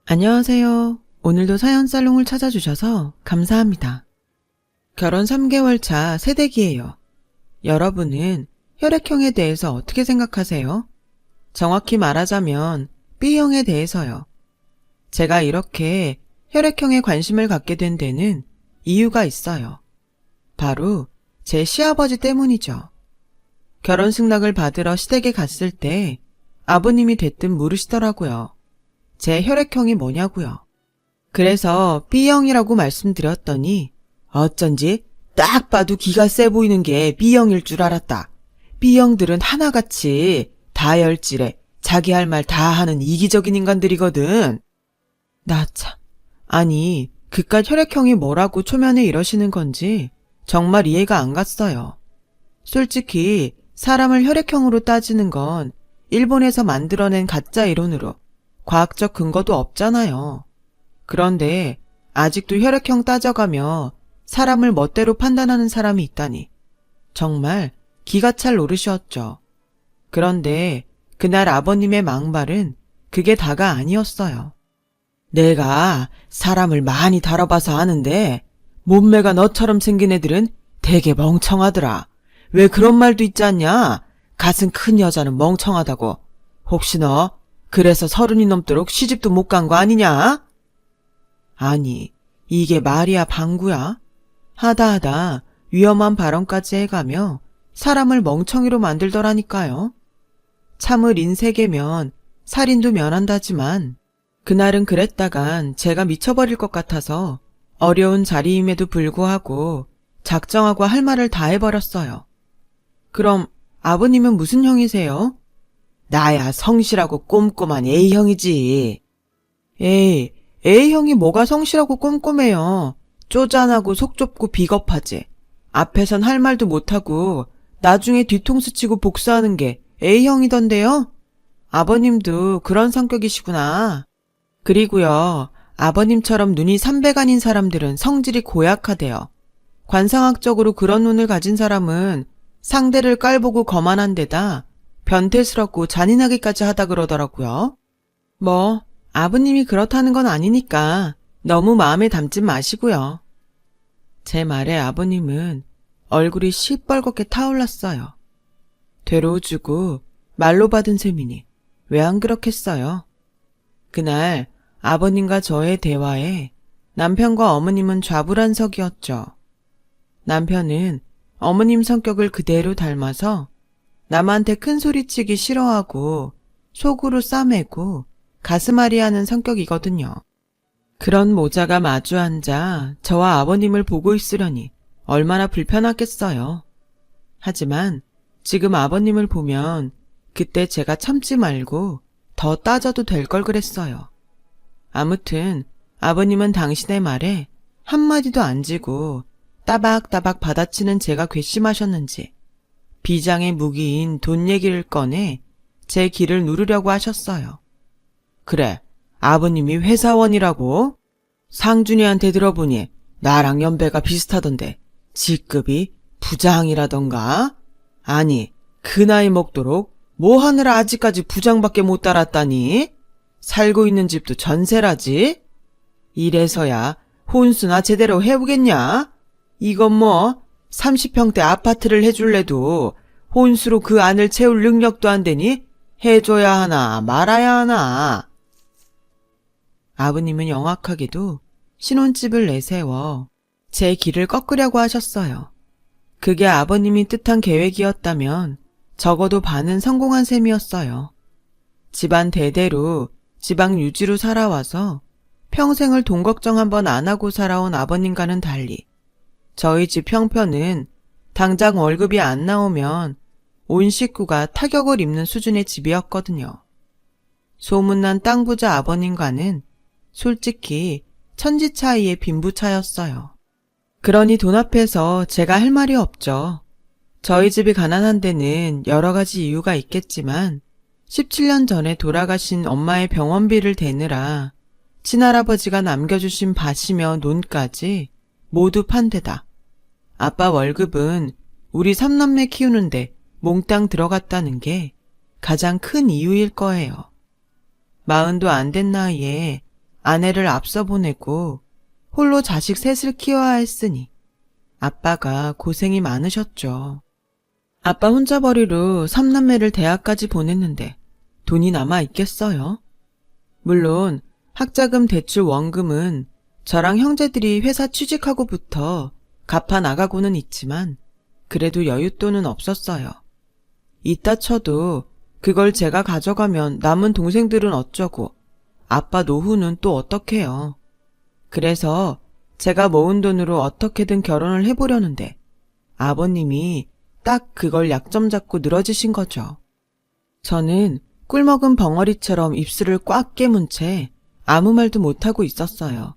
안녕하세요. 오늘도 사연살롱을 찾아주셔서 감사합니다. 결혼 3개월 차 새댁이에요. 여러분은 혈액형에 대해서 어떻게 생각하세요? 정확히 말하자면 B형에 대해서요. 제가 이렇게 혈액형에 관심을 갖게 된 데는 이유가 있어요. 바로 제 시아버지 때문이죠. 결혼 승낙을 받으러 시댁에 갔을 때 아버님이 대뜸 물으시더라고요. 제 혈액형이 뭐냐고요. 그래서 B형이라고 말씀드렸더니 어쩐지 딱 봐도 기가 세 보이는 게 B형일 줄 알았다. B형들은 하나같이 다혈질에 자기 할 말 다 하는 이기적인 인간들이거든. 나 참. 아니, 그깟 혈액형이 뭐라고 초면에 이러시는 건지 정말 이해가 안 갔어요. 솔직히 사람을 혈액형으로 따지는 건 일본에서 만들어낸 가짜 이론으로 과학적 근거도 없잖아요. 그런데 아직도 혈액형 따져가며 사람을 멋대로 판단하는 사람이 있다니 정말 기가 찰 노릇이었죠. 그런데 그날 아버님의 막말은 그게 다가 아니었어요. 내가 사람을 많이 다뤄봐서 아는데 몸매가 너처럼 생긴 애들은 되게 멍청하더라. 왜 그런 말도 있지 않냐? 가슴 큰 여자는 멍청하다고. 혹시 너 그래서 30이 넘도록 시집도 못 간 거 아니냐? 아니, 이게 말이야 방구야? 하다하다 위험한 발언까지 해가며 사람을 멍청이로 만들더라니까요. 참을 인색이면 살인도 면한다지만 그날은 그랬다간 제가 미쳐버릴 것 같아서 어려운 자리임에도 불구하고 작정하고 할 말을 다 해버렸어요. 그럼 아버님은 무슨 형이세요? 나야 성실하고 꼼꼼한 A형이지. 에이, A형이 뭐가 성실하고 꼼꼼해요. 쪼잔하고 속 좁고 비겁하지. 앞에선 할 말도 못하고 나중에 뒤통수 치고 복수하는 게 A형이던데요? 아버님도 그런 성격이시구나. 그리고요, 아버님처럼 눈이 300안인 사람들은 성질이 고약하대요. 관상학적으로 그런 눈을 가진 사람은 상대를 깔보고 거만한 데다 변태스럽고 잔인하기까지 하다 그러더라고요. 뭐 아버님이 그렇다는 건 아니니까 너무 마음에 담지 마시고요. 제 말에 아버님은 얼굴이 시뻘겋게 타올랐어요. 되로주고 말로 받은 셈이니 왜 안 그렇겠어요? 그날 아버님과 저의 대화에 남편과 어머님은 좌불안석이었죠. 남편은 어머님 성격을 그대로 닮아서 남한테 큰 소리치기 싫어하고 속으로 싸매고 가슴앓이 하는 성격이거든요. 그런 모자가 마주 앉아 저와 아버님을 보고 있으려니 얼마나 불편하겠어요. 하지만 지금 아버님을 보면 그때 제가 참지 말고 더 따져도 될 걸 그랬어요. 아무튼 아버님은 당신의 말에 한마디도 안 지고 따박따박 받아치는 제가 괘씸하셨는지 비장의 무기인 돈 얘기를 꺼내 제 귀를 누르려고 하셨어요. 그래, 아버님이 회사원이라고? 상준이한테 들어보니 나랑 연배가 비슷하던데 직급이 부장이라던가? 아니, 그 나이 먹도록 뭐 하느라 아직까지 부장밖에 못 달았다니? 살고 있는 집도 전세라지? 이래서야 혼수나 제대로 해오겠냐? 이건 뭐 30평대 아파트를 해줄래도 혼수로 그 안을 채울 능력도 안 되니 해줘야 하나 말아야 하나. 아버님은 영악하게도 신혼집을 내세워 제 길을 꺾으려고 하셨어요. 그게 아버님이 뜻한 계획이었다면 적어도 반은 성공한 셈이었어요. 집안 대대로 지방 유지로 살아와서 평생을 돈 걱정 한번 안 하고 살아온 아버님과는 달리 저희 집 형편은 당장 월급이 안 나오면 온 식구가 타격을 입는 수준의 집이었거든요. 소문난 땅 부자 아버님과는 솔직히 천지 차이의 빈부차였어요. 그러니 돈 앞에서 제가 할 말이 없죠. 저희 집이 가난한 데는 여러 가지 이유가 있겠지만 17년 전에 돌아가신 엄마의 병원비를 대느라 친할아버지가 남겨주신 밭이며 논까지 모두 판 데다 아빠 월급은 우리 3남매 키우는데 몽땅 들어갔다는 게 가장 큰 이유일 거예요. 40도 안 된 나이에 아내를 앞서 보내고 홀로 자식 셋을 키워야 했으니 아빠가 고생이 많으셨죠. 아빠 혼자벌이로 3남매를 대학까지 보냈는데 돈이 남아 있겠어요? 물론 학자금 대출 원금은 저랑 형제들이 회사 취직하고부터 갚아 나가고는 있지만 그래도 여윳돈은 없었어요. 이따 쳐도 그걸 제가 가져가면 남은 동생들은 어쩌고 아빠 노후는 또 어떡해요. 그래서 제가 모은 돈으로 어떻게든 결혼을 해보려는데 아버님이 딱 그걸 약점 잡고 늘어지신 거죠. 저는 꿀먹은 벙어리처럼 입술을 꽉 깨문 채 아무 말도 못하고 있었어요.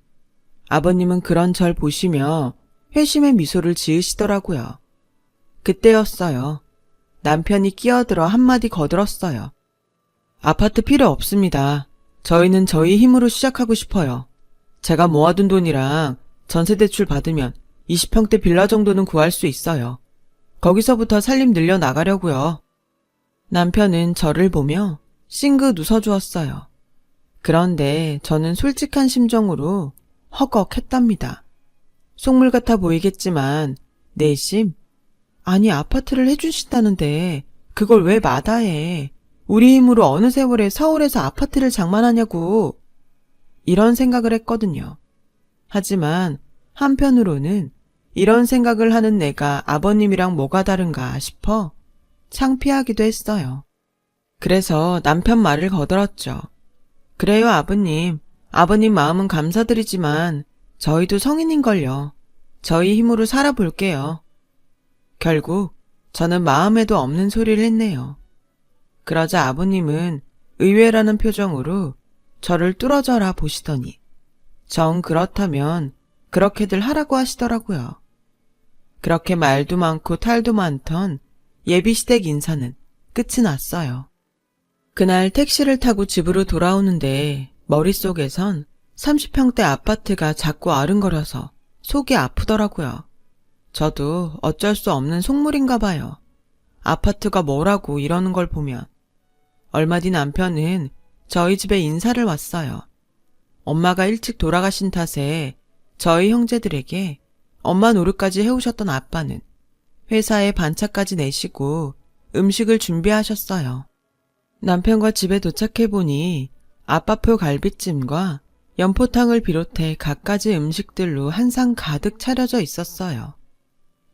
아버님은 그런 절 보시며 회심의 미소를 지으시더라고요. 그때였어요. 남편이 끼어들어 한마디 거들었어요. 아파트 필요 없습니다. 저희는 저희 힘으로 시작하고 싶어요. 제가 모아둔 돈이랑 전세대출 받으면 20평대 빌라 정도는 구할 수 있어요. 거기서부터 살림 늘려나가려고요. 남편은 저를 보며 싱긋 웃어주었어요. 그런데 저는 솔직한 심정으로 허걱했답니다. 속물 같아 보이겠지만 내심 아니 아파트를 해주신다는데 그걸 왜 마다해. 우리 힘으로 어느 세월에 서울에서 아파트를 장만하냐고. 이런 생각을 했거든요. 하지만 한편으로는 이런 생각을 하는 내가 아버님이랑 뭐가 다른가 싶어 창피하기도 했어요. 그래서 남편 말을 거들었죠. 그래요 아버님. 아버님 마음은 감사드리지만 저희도 성인인걸요. 저희 힘으로 살아볼게요. 결국 저는 마음에도 없는 소리를 했네요. 그러자 아버님은 의외라는 표정으로 저를 뚫어져라 보시더니 정 그렇다면 그렇게들 하라고 하시더라고요. 그렇게 말도 많고 탈도 많던 예비시댁 인사는 끝이 났어요. 그날 택시를 타고 집으로 돌아오는데 머릿속에선 30평대 아파트가 자꾸 아른거려서 속이 아프더라고요. 저도 어쩔 수 없는 속물인가 봐요. 아파트가 뭐라고 이러는 걸 보면. 얼마 뒤 남편은 저희 집에 인사를 왔어요. 엄마가 일찍 돌아가신 탓에 저희 형제들에게 엄마 노릇까지 해오셨던 아빠는 회사에 반차까지 내시고 음식을 준비하셨어요. 남편과 집에 도착해보니 아빠표 갈비찜과 연포탕을 비롯해 갖가지 음식들로 한 상 가득 차려져 있었어요.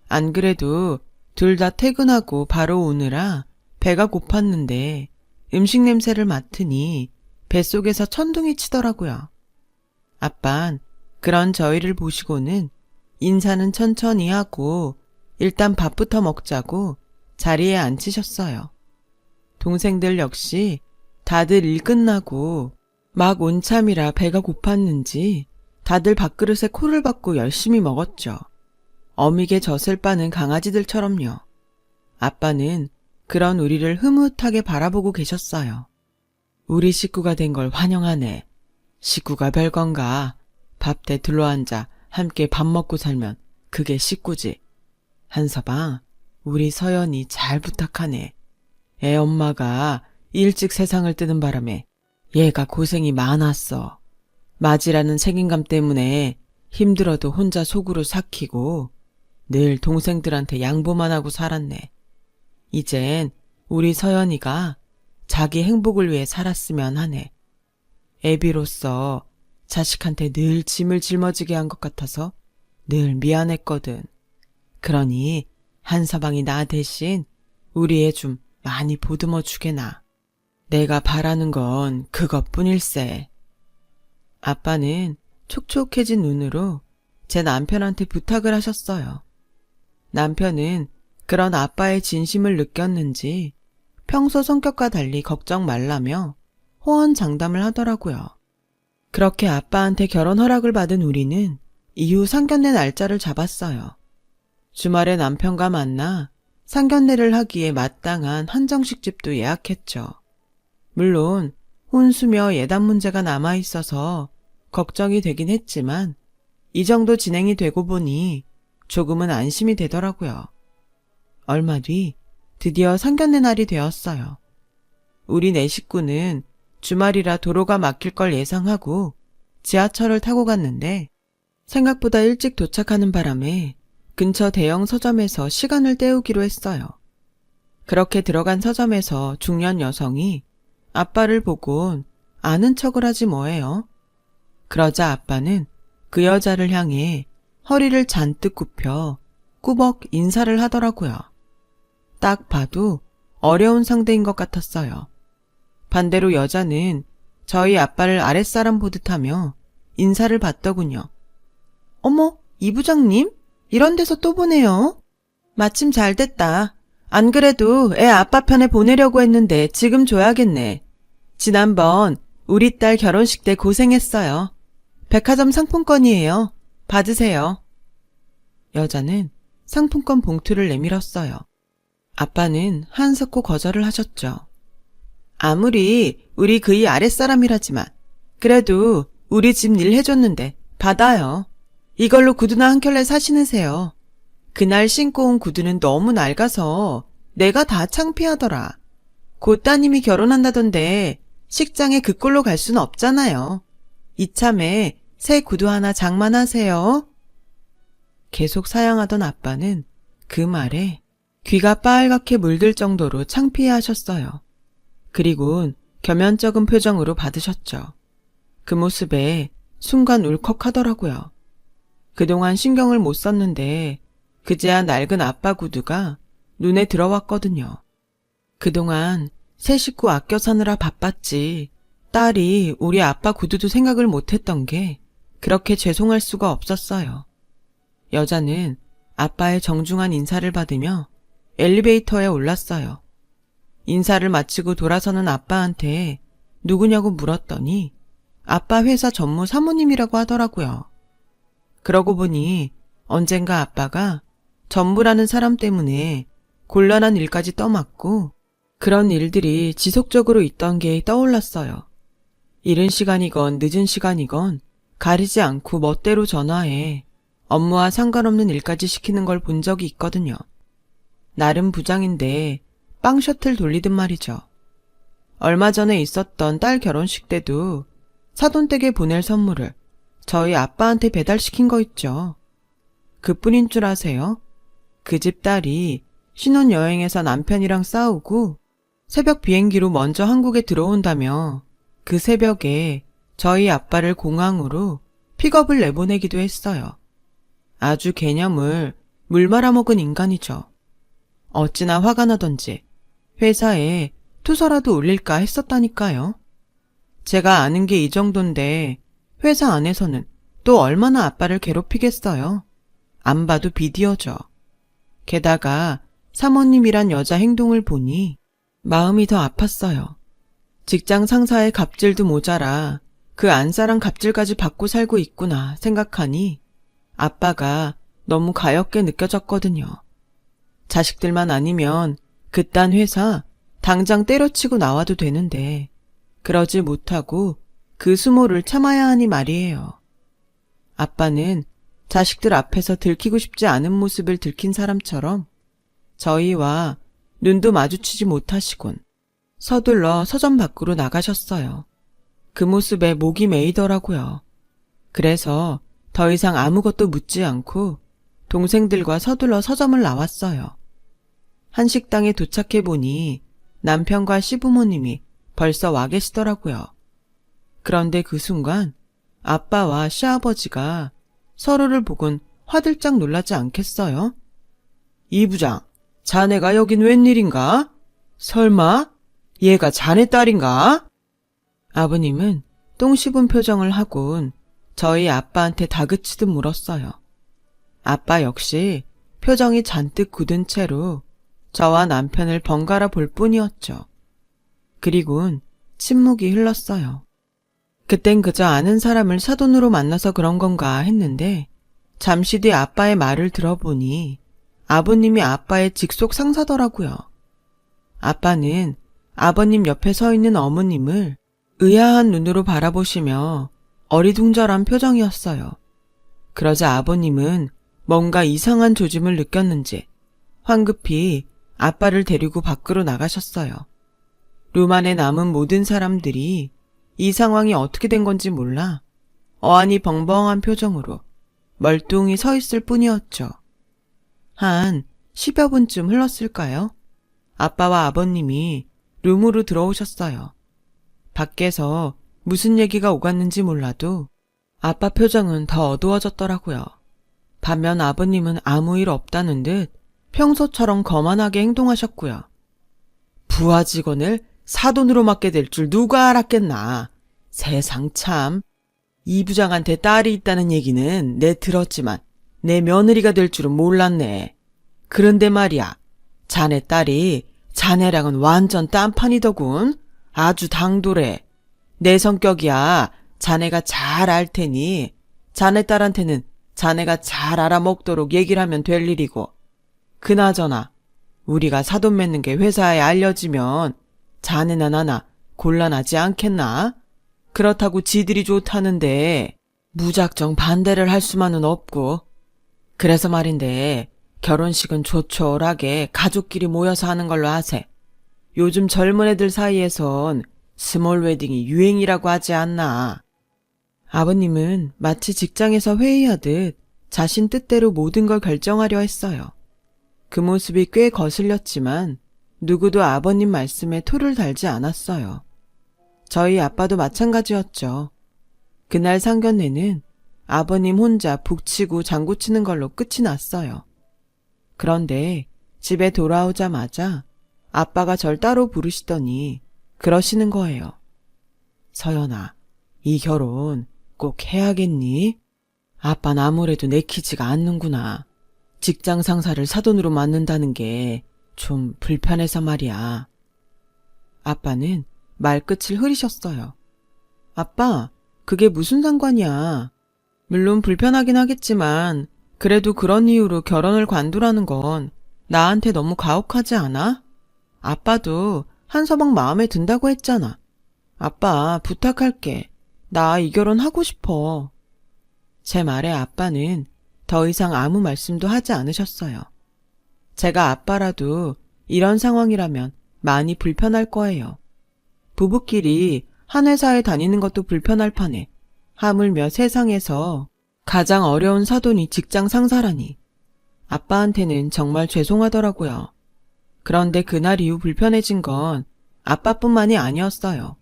안 그래도 둘 다 퇴근하고 바로 오느라 배가 고팠는데 음식 냄새를 맡으니 뱃속에서 천둥이 치더라고요. 아빤 그런 저희를 보시고는 인사는 천천히 하고 일단 밥부터 먹자고 자리에 앉히셨어요. 동생들 역시 다들 일 끝나고 막 온참이라 배가 고팠는지 다들 밥그릇에 코를 박고 열심히 먹었죠. 어미게 젖을 빠는 강아지들처럼요. 아빠는 그런 우리를 흐뭇하게 바라보고 계셨어요. 우리 식구가 된 걸 환영하네. 식구가 별건가. 밥대 둘러앉아 함께 밥 먹고 살면 그게 식구지. 한서방, 우리 서연이 잘 부탁하네. 애 엄마가 일찍 세상을 뜨는 바람에 얘가 고생이 많았어. 맞이라는 책임감 때문에 힘들어도 혼자 속으로 삭히고 늘 동생들한테 양보만 하고 살았네. 이젠 우리 서연이가 자기 행복을 위해 살았으면 하네. 애비로서 자식한테 늘 짐을 짊어지게 한 것 같아서 늘 미안했거든. 그러니 한서방이 나 대신 우리 애 좀 많이 보듬어 주게나. 내가 바라는 건 그것뿐일세. 아빠는 촉촉해진 눈으로 제 남편한테 부탁을 하셨어요. 남편은 그런 아빠의 진심을 느꼈는지 평소 성격과 달리 걱정 말라며 호언장담을 하더라고요. 그렇게 아빠한테 결혼 허락을 받은 우리는 이후 상견례 날짜를 잡았어요. 주말에 남편과 만나 상견례를 하기에 마땅한 한정식 집도 예약했죠. 물론 혼수며 예단 문제가 남아있어서 걱정이 되긴 했지만 이 정도 진행이 되고 보니 조금은 안심이 되더라고요. 얼마 뒤 드디어 상견례 날이 되었어요. 우리 네 식구는 주말이라 도로가 막힐 걸 예상하고 지하철을 타고 갔는데 생각보다 일찍 도착하는 바람에 근처 대형 서점에서 시간을 때우기로 했어요. 그렇게 들어간 서점에서 중년 여성이 아빠를 보곤 아는 척을 하지 뭐예요. 그러자 아빠는 그 여자를 향해 허리를 잔뜩 굽혀 꾸벅 인사를 하더라고요. 딱 봐도 어려운 상대인 것 같았어요. 반대로 여자는 저희 아빠를 아랫사람 보듯 하며 인사를 받더군요. 어머, 이 부장님? 이런 데서 또 보네요. 마침 잘 됐다. 안 그래도 애 아빠 편에 보내려고 했는데 지금 줘야겠네. 지난번 우리 딸 결혼식 때 고생했어요. 백화점 상품권이에요. 받으세요. 여자는 상품권 봉투를 내밀었어요. 아빠는 한석호 거절을 하셨죠. 아무리 우리 그이 아랫사람이라지만 그래도 우리 집 일 해줬는데 받아요. 이걸로 구두나 한 켤레 사 신으세요. 그날 신고 온 구두는 너무 낡아서 내가 다 창피하더라. 고 따님이 결혼한다던데 식장에 그 꼴로 갈 수는 없잖아요. 이참에 새 구두 하나 장만하세요. 계속 사양하던 아빠는 그 말에 귀가 빨갛게 물들 정도로 창피해하셨어요. 그리곤 겸연쩍은 표정으로 받으셨죠. 그 모습에 순간 울컥하더라고요. 그동안 신경을 못 썼는데 그제야 낡은 아빠 구두가 눈에 들어왔거든요. 그동안 새 식구 아껴 사느라 바빴지 딸이 우리 아빠 구두도 생각을 못했던 게 그렇게 죄송할 수가 없었어요. 여자는 아빠의 정중한 인사를 받으며 엘리베이터에 올랐어요. 인사를 마치고 돌아서는 아빠한테 누구냐고 물었더니 아빠 회사 전무 사모님이라고 하더라고요. 그러고 보니 언젠가 아빠가 전무라는 사람 때문에 곤란한 일까지 떠맡고 그런 일들이 지속적으로 있던 게 떠올랐어요. 이른 시간이건 늦은 시간이건 가리지 않고 멋대로 전화해 업무와 상관없는 일까지 시키는 걸 본 적이 있거든요. 나름 부장인데 빵 셔틀 돌리듯 말이죠. 얼마 전에 있었던 딸 결혼식 때도 사돈댁에 보낼 선물을 저희 아빠한테 배달시킨 거 있죠. 그뿐인 줄 아세요? 그 집 딸이 신혼여행에서 남편이랑 싸우고 새벽 비행기로 먼저 한국에 들어온다며 그 새벽에 저희 아빠를 공항으로 픽업을 내보내기도 했어요. 아주 개념을 물 말아먹은 인간이죠. 어찌나 화가 나던지 회사에 투서라도 올릴까 했었다니까요. 제가 아는 게 이 정도인데 회사 안에서는 또 얼마나 아빠를 괴롭히겠어요. 안 봐도 비디오죠. 게다가 사모님이란 여자 행동을 보니 마음이 더 아팠어요. 직장 상사의 갑질도 모자라 그 안사랑 갑질까지 받고 살고 있구나 생각하니 아빠가 너무 가엾게 느껴졌거든요. 자식들만 아니면 그딴 회사 당장 때려치고 나와도 되는데 그러지 못하고 그 수모를 참아야 하니 말이에요. 아빠는 자식들 앞에서 들키고 싶지 않은 모습을 들킨 사람처럼 저희와 눈도 마주치지 못하시곤 서둘러 서점 밖으로 나가셨어요. 그 모습에 목이 메이더라고요. 그래서 더 이상 아무것도 묻지 않고 동생들과 서둘러 서점을 나왔어요. 한식당에 도착해 보니 남편과 시부모님이 벌써 와 계시더라고요. 그런데 그 순간 아빠와 시아버지가 서로를 보곤 화들짝 놀라지 않겠어요? 이 부장, 자네가 여긴 웬일인가? 설마 얘가 자네 딸인가? 아버님은 똥 씹은 표정을 하곤 저희 아빠한테 다그치듯 물었어요. 아빠 역시 표정이 잔뜩 굳은 채로 저와 남편을 번갈아 볼 뿐이었죠. 그리곤 침묵이 흘렀어요. 그땐 그저 아는 사람을 사돈으로 만나서 그런 건가 했는데 잠시 뒤 아빠의 말을 들어보니 아버님이 아빠의 직속 상사더라고요. 아빠는 아버님 옆에 서 있는 어머님을 의아한 눈으로 바라보시며 어리둥절한 표정이었어요. 그러자 아버님은 뭔가 이상한 조짐을 느꼈는지 황급히 아빠를 데리고 밖으로 나가셨어요. 룸 안에 남은 모든 사람들이 이 상황이 어떻게 된 건지 몰라 어안이 벙벙한 표정으로 멀뚱히 서 있을 뿐이었죠. 한 10여 분쯤 흘렀을까요? 아빠와 아버님이 룸으로 들어오셨어요. 밖에서 무슨 얘기가 오갔는지 몰라도 아빠 표정은 더 어두워졌더라고요. 반면 아버님은 아무 일 없다는 듯 평소처럼 거만하게 행동하셨고요. 부하 직원을 사돈으로 맡게 될 줄 누가 알았겠나. 세상 참. 이 부장한테 딸이 있다는 얘기는 내 들었지만 내 며느리가 될 줄은 몰랐네. 그런데 말이야, 자네 딸이 자네랑은 완전 딴판이더군. 아주 당돌해. 내 성격이야 자네가 잘 알 테니 자네 딸한테는 자네가 잘 알아먹도록 얘기를 하면 될 일이고, 그나저나 우리가 사돈 맺는 게 회사에 알려지면 자네나 나나 곤란하지 않겠나? 그렇다고 지들이 좋다는데 무작정 반대를 할 수만은 없고. 그래서 말인데 결혼식은 조촐하게 가족끼리 모여서 하는 걸로 하세. 요즘 젊은 애들 사이에선 스몰 웨딩이 유행이라고 하지 않나. 아버님은 마치 직장에서 회의하듯 자신 뜻대로 모든 걸 결정하려 했어요. 그 모습이 꽤 거슬렸지만 누구도 아버님 말씀에 토를 달지 않았어요. 저희 아빠도 마찬가지였죠. 그날 상견례는 아버님 혼자 북치고 장구치는 걸로 끝이 났어요. 그런데 집에 돌아오자마자 아빠가 절 따로 부르시더니 그러시는 거예요. 서연아, 이 결혼 꼭 해야겠니? 아빠는 아무래도 내키지가 않는구나. 직장 상사를 사돈으로 맡는다는 게 좀 불편해서 말이야. 아빠는 말끝을 흐리셨어요. 아빠, 그게 무슨 상관이야. 물론 불편하긴 하겠지만 그래도 그런 이유로 결혼을 관두라는 건 나한테 너무 가혹하지 않아? 아빠도 한서방 마음에 든다고 했잖아. 아빠, 부탁할게. 나 이 결혼 하고 싶어. 제 말에 아빠는 더 이상 아무 말씀도 하지 않으셨어요. 제가 아빠라도 이런 상황이라면 많이 불편할 거예요. 부부끼리 한 회사에 다니는 것도 불편할 판에 하물며 세상에서 가장 어려운 사돈이 직장 상사라니. 아빠한테는 정말 죄송하더라고요. 그런데 그날 이후 불편해진 건 아빠뿐만이 아니었어요.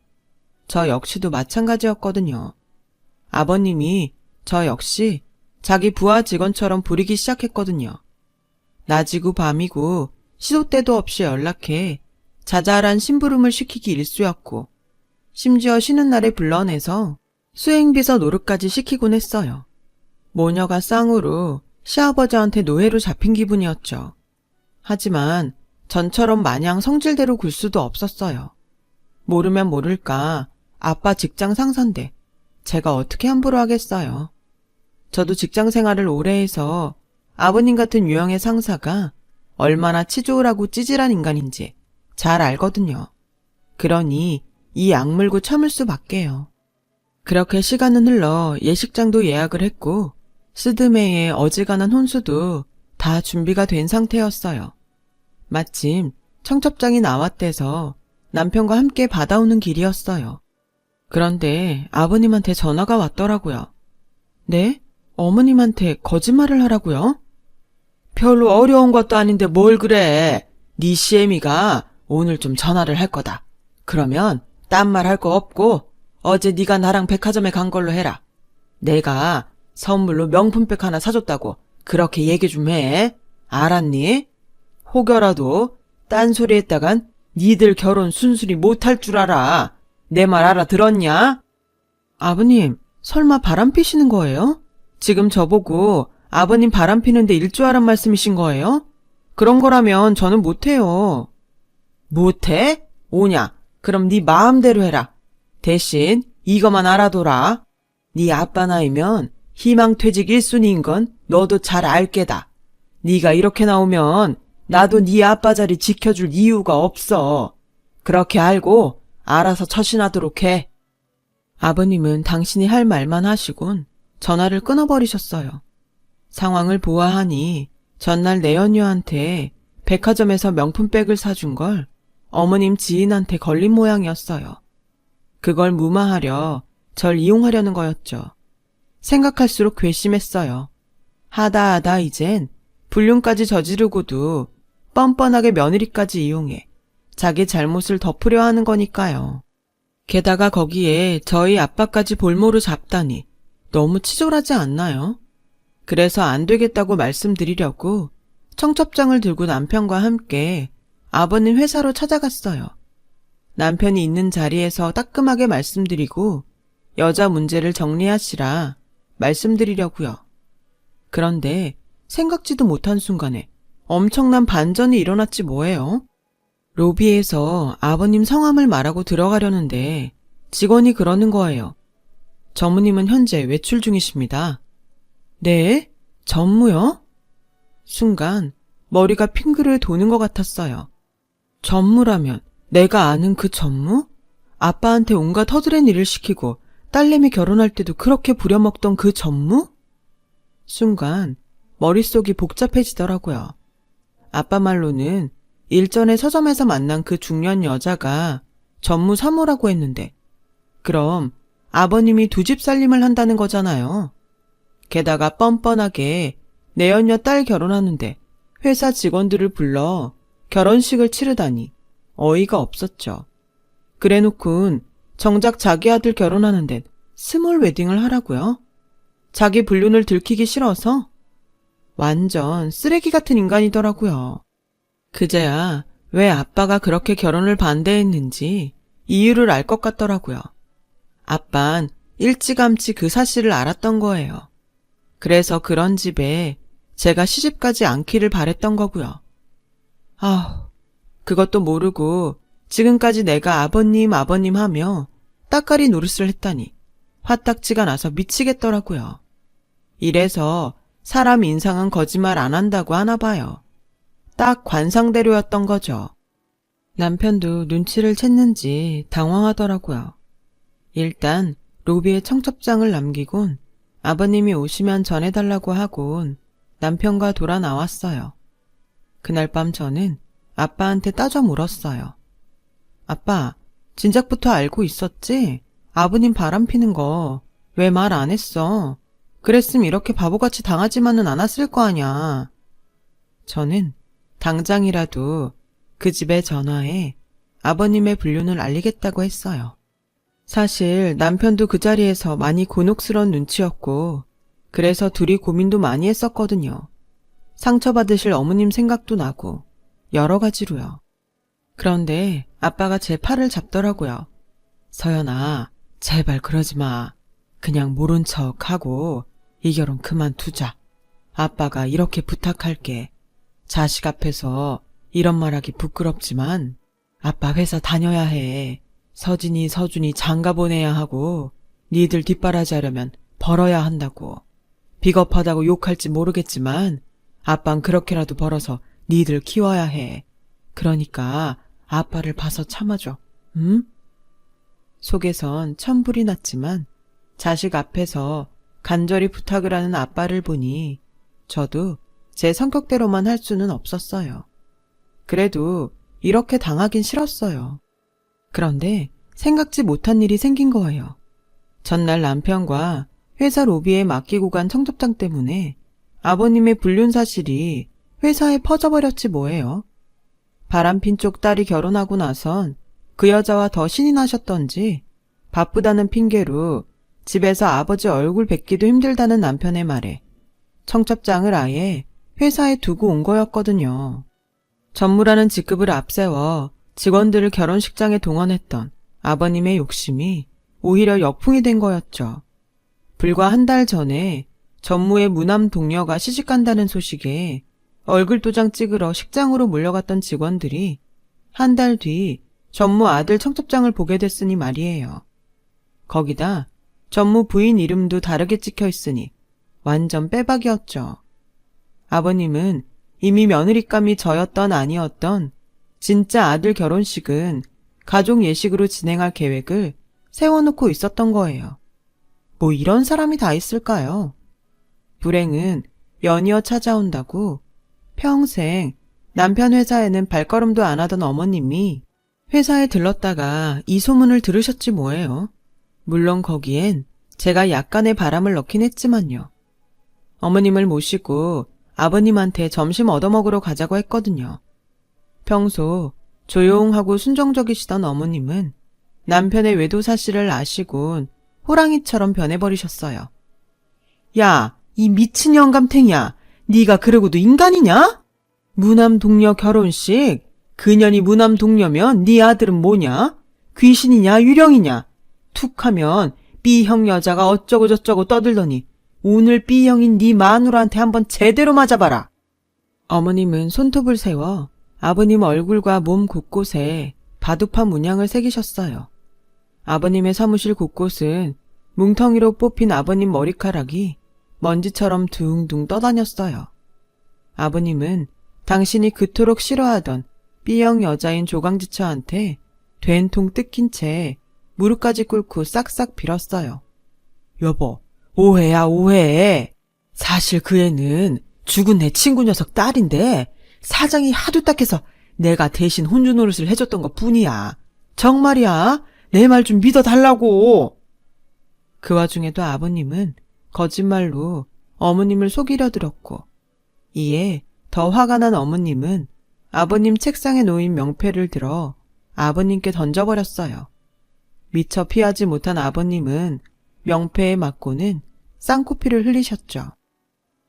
저 역시도 마찬가지였거든요. 아버님이 저 역시 자기 부하 직원처럼 부리기 시작했거든요. 낮이고 밤이고 시도 때도 없이 연락해 자잘한 심부름을 시키기 일쑤였고, 심지어 쉬는 날에 불러내서 수행비서 노릇까지 시키곤 했어요. 모녀가 쌍으로 시아버지한테 노예로 잡힌 기분이었죠. 하지만 전처럼 마냥 성질대로 굴 수도 없었어요. 모르면 모를까 아빠 직장 상사인데 제가 어떻게 함부로 하겠어요. 저도 직장 생활을 오래 해서 아버님 같은 유형의 상사가 얼마나 치졸하고 찌질한 인간인지 잘 알거든요. 그러니 이 악물고 참을 수밖에요. 그렇게 시간은 흘러 예식장도 예약을 했고 스드메의 어지간한 혼수도 다 준비가 된 상태였어요. 마침 청첩장이 나왔대서 남편과 함께 받아오는 길이었어요. 그런데 아버님한테 전화가 왔더라고요. 네? 어머님한테 거짓말을 하라고요? 별로 어려운 것도 아닌데 뭘 그래. 네 시애미가 오늘 좀 전화를 할 거다. 그러면 딴 말 할 거 없고 어제 네가 나랑 백화점에 간 걸로 해라. 내가 선물로 명품백 하나 사줬다고 그렇게 얘기 좀 해. 알았니? 혹여라도 딴소리 했다간 니들 결혼 순순히 못할 줄 알아. 내 말 알아들었냐? 아버님, 설마 바람 피시는 거예요? 지금 저보고 아버님 바람 피는데 일조하란 말씀이신 거예요? 그런 거라면 저는 못해요. 못해? 오냐? 그럼 네 마음대로 해라. 대신 이거만 알아둬라. 네 아빠 나이면 희망퇴직 1순위인 건 너도 잘 알게다. 네가 이렇게 나오면 나도 네 아빠 자리 지켜줄 이유가 없어. 그렇게 알고 알아서 처신하도록 해. 아버님은 당신이 할 말만 하시곤 전화를 끊어버리셨어요. 상황을 보아하니 전날 내연녀한테 백화점에서 명품백을 사준 걸 어머님 지인한테 걸린 모양이었어요. 그걸 무마하려 절 이용하려는 거였죠. 생각할수록 괘씸했어요. 하다 이젠 불륜까지 저지르고도 뻔뻔하게 며느리까지 이용해 자기 잘못을 덮으려 하는 거니까요. 게다가 거기에 저희 아빠까지 볼모로 잡다니 너무 치졸하지 않나요? 그래서 안 되겠다고 말씀드리려고 청첩장을 들고 남편과 함께 아버님 회사로 찾아갔어요. 남편이 있는 자리에서 따끔하게 말씀드리고 여자 문제를 정리하시라 말씀드리려고요. 그런데 생각지도 못한 순간에 엄청난 반전이 일어났지 뭐예요? 로비에서 아버님 성함을 말하고 들어가려는데 직원이 그러는 거예요. 전무님은 현재 외출 중이십니다. 네? 전무요? 순간 머리가 핑그를 도는 것 같았어요. 전무라면 내가 아는 그 전무? 아빠한테 온갖 허드렛 일을 시키고 딸내미 결혼할 때도 그렇게 부려먹던 그 전무? 순간 머릿속이 복잡해지더라고요. 아빠 말로는 일전에 서점에서 만난 그 중년 여자가 전무 사모라고 했는데 그럼 아버님이 두 집 살림을 한다는 거잖아요. 게다가 뻔뻔하게 내연녀 딸 결혼하는데 회사 직원들을 불러 결혼식을 치르다니 어이가 없었죠. 그래놓곤 정작 자기 아들 결혼하는 데는 스몰 웨딩을 하라고요? 자기 불륜을 들키기 싫어서? 완전 쓰레기 같은 인간이더라고요. 그제야 왜 아빠가 그렇게 결혼을 반대했는지 이유를 알 것 같더라고요. 아빤 일찌감치 그 사실을 알았던 거예요. 그래서 그런 집에 제가 시집가지 않기를 바랬던 거고요. 아우, 그것도 모르고 지금까지 내가 아버님 하며 따까리 노릇을 했다니 화딱지가 나서 미치겠더라고요. 이래서 사람 인상은 거짓말 안 한다고 하나 봐요. 딱 관상대로였던 거죠. 남편도 눈치를 챘는지 당황하더라고요. 일단 로비에 청첩장을 남기곤 아버님이 오시면 전해달라고 하곤 남편과 돌아 나왔어요. 그날 밤 저는 아빠한테 따져 물었어요. 아빠, 진작부터 알고 있었지? 아버님 바람피는 거 왜 말 안 했어? 그랬으면 이렇게 바보같이 당하지만은 않았을 거 아냐. 저는 당장이라도 그 집에 전화해 아버님의 불륜을 알리겠다고 했어요. 사실 남편도 그 자리에서 많이 곤혹스러운 눈치였고 그래서 둘이 고민도 많이 했었거든요. 상처받으실 어머님 생각도 나고 여러 가지로요. 그런데 아빠가 제 팔을 잡더라고요. 서연아, 제발 그러지 마. 그냥 모른 척하고 이 결혼 그만두자. 아빠가 이렇게 부탁할게. 자식 앞에서 이런 말하기 부끄럽지만 아빠 회사 다녀야 해. 서진이, 서준이 장가 보내야 하고 니들 뒷바라지 하려면 벌어야 한다고. 비겁하다고 욕할지 모르겠지만 아빤 그렇게라도 벌어서 니들 키워야 해. 그러니까 아빠를 봐서 참아줘. 응? 속에선 천불이 났지만 자식 앞에서 간절히 부탁을 하는 아빠를 보니 저도 제 성격대로만 할 수는 없었어요. 그래도 이렇게 당하긴 싫었어요. 그런데 생각지 못한 일이 생긴 거예요. 전날 남편과 회사 로비에 맡기고 간 청첩장 때문에 아버님의 불륜 사실이 회사에 퍼져버렸지 뭐예요. 바람핀 쪽 딸이 결혼하고 나선 그 여자와 더 신이 나셨던지 바쁘다는 핑계로 집에서 아버지 얼굴 뵙기도 힘들다는 남편의 말에 청첩장을 아예 회사에 두고 온 거였거든요. 전무라는 직급을 앞세워 직원들을 결혼식장에 동원했던 아버님의 욕심이 오히려 역풍이 된 거였죠. 불과 한 달 전에 전무의 무남 동료가 시집간다는 소식에 얼굴 도장 찍으러 식장으로 몰려갔던 직원들이 한 달 뒤 전무 아들 청첩장을 보게 됐으니 말이에요. 거기다 전무 부인 이름도 다르게 찍혀 있으니 완전 빼박이었죠. 아버님은 이미 며느리감이 저였던 아니었던 진짜 아들 결혼식은 가족 예식으로 진행할 계획을 세워놓고 있었던 거예요. 뭐 이런 사람이 다 있을까요? 불행은 연이어 찾아온다고 평생 남편 회사에는 발걸음도 안 하던 어머님이 회사에 들렀다가 이 소문을 들으셨지 뭐예요. 물론 거기엔 제가 약간의 바람을 넣긴 했지만요. 어머님을 모시고 아버님한테 점심 얻어먹으러 가자고 했거든요. 평소 조용하고 순정적이시던 어머님은 남편의 외도 사실을 아시곤 호랑이처럼 변해버리셨어요. 야, 이 미친 영감탱이야. 네가 그러고도 인간이냐? 무남 동료 결혼식? 그년이 무남 동료면 네 아들은 뭐냐? 귀신이냐 유령이냐? 툭하면 B형 여자가 어쩌고 저쩌고 떠들더니 오늘 B형인 네 마누라한테 한번 제대로 맞아봐라. 어머님은 손톱을 세워 아버님 얼굴과 몸 곳곳에 바둑판 문양을 새기셨어요. 아버님의 사무실 곳곳은 뭉텅이로 뽑힌 아버님 머리카락이 먼지처럼 둥둥 떠다녔어요. 아버님은 당신이 그토록 싫어하던 B형 여자인 조강지처한테 된통 뜯긴 채 무릎까지 꿇고 싹싹 빌었어요. 여보, 오해야 오해. 사실 그 애는 죽은 내 친구 녀석 딸인데 사장이 하도 딱해서 내가 대신 혼주 노릇을 해줬던 것 뿐이야. 정말이야. 내 말 좀 믿어달라고. 그 와중에도 아버님은 거짓말로 어머님을 속이려 들었고, 이에 더 화가 난 어머님은 아버님 책상에 놓인 명패를 들어 아버님께 던져버렸어요. 미처 피하지 못한 아버님은 명패에 맞고는 쌍코피를 흘리셨죠.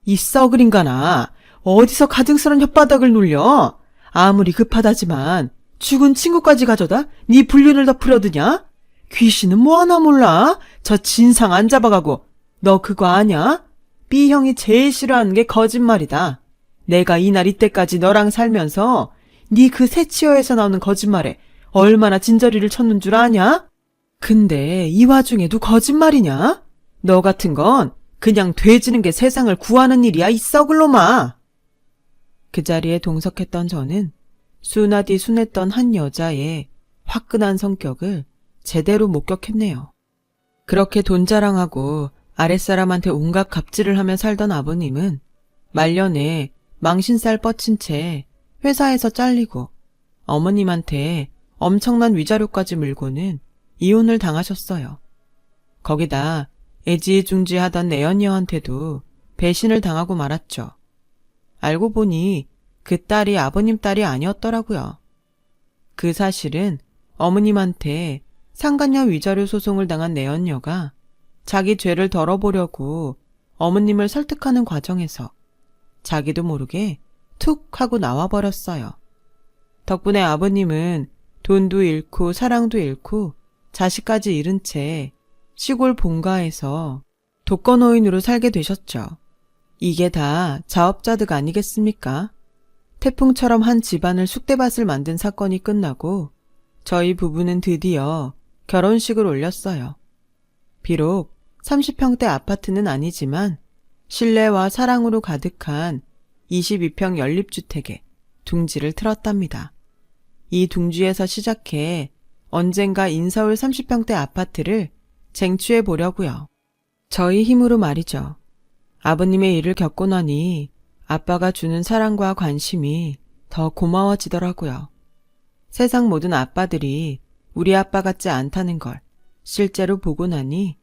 이 썩을 인간아, 어디서 가증스런 혓바닥을 놀려? 아무리 급하다지만 죽은 친구까지 가져다 네 불륜을 덮으려드냐? 귀신은 뭐 하나 몰라? 저 진상 안 잡아가고. 너 그거 아냐? B형이 제일 싫어하는 게 거짓말이다. 내가 이날 이때까지 너랑 살면서 네 그 새치어에서 나오는 거짓말에 얼마나 진저리를 쳤는 줄 아냐? 근데 이 와중에도 거짓말이냐? 너 같은 건 그냥 돼지는 게 세상을 구하는 일이야, 이 썩을 놈아. 그 자리에 동석했던 저는 순하디 순했던 한 여자의 화끈한 성격을 제대로 목격했네요. 그렇게 돈 자랑하고 아랫사람한테 온갖 갑질을 하며 살던 아버님은 말년에 망신살 뻗친 채 회사에서 잘리고 어머님한테 엄청난 위자료까지 물고는 이혼을 당하셨어요. 거기다 애지중지하던 내연녀한테도 배신을 당하고 말았죠. 알고 보니 그 딸이 아버님 딸이 아니었더라고요. 그 사실은 어머님한테 상간녀 위자료 소송을 당한 내연녀가 자기 죄를 덜어보려고 어머님을 설득하는 과정에서 자기도 모르게 툭 하고 나와버렸어요. 덕분에 아버님은 돈도 잃고 사랑도 잃고 자식까지 잃은 채 시골 본가에서 독거노인으로 살게 되셨죠. 이게 다 자업자득 아니겠습니까? 태풍처럼 한 집안을 쑥대밭을 만든 사건이 끝나고 저희 부부는 드디어 결혼식을 올렸어요. 비록 30평대 아파트는 아니지만 신뢰와 사랑으로 가득한 22평 연립주택에 둥지를 틀었답니다. 이 둥지에서 시작해 언젠가 인서울 30평대 아파트를 쟁취해 보려고요. 저희 힘으로 말이죠. 아버님의 일을 겪고 나니 아빠가 주는 사랑과 관심이 더 고마워지더라고요. 세상 모든 아빠들이 우리 아빠 같지 않다는 걸 실제로 보고 나니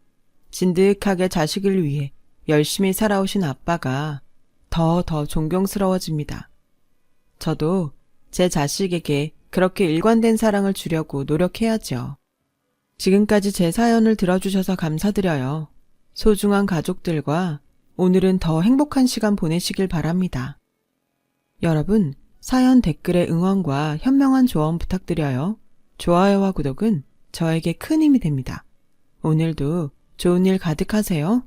진득하게 자식을 위해 열심히 살아오신 아빠가 더 존경스러워집니다. 저도 제 자식에게 그렇게 일관된 사랑을 주려고 노력해야죠. 지금까지 제 사연을 들어주셔서 감사드려요. 소중한 가족들과 오늘은 더 행복한 시간 보내시길 바랍니다. 여러분, 사연 댓글에 응원과 현명한 조언 부탁드려요. 좋아요와 구독은 저에게 큰 힘이 됩니다. 오늘도 좋은 일 가득하세요.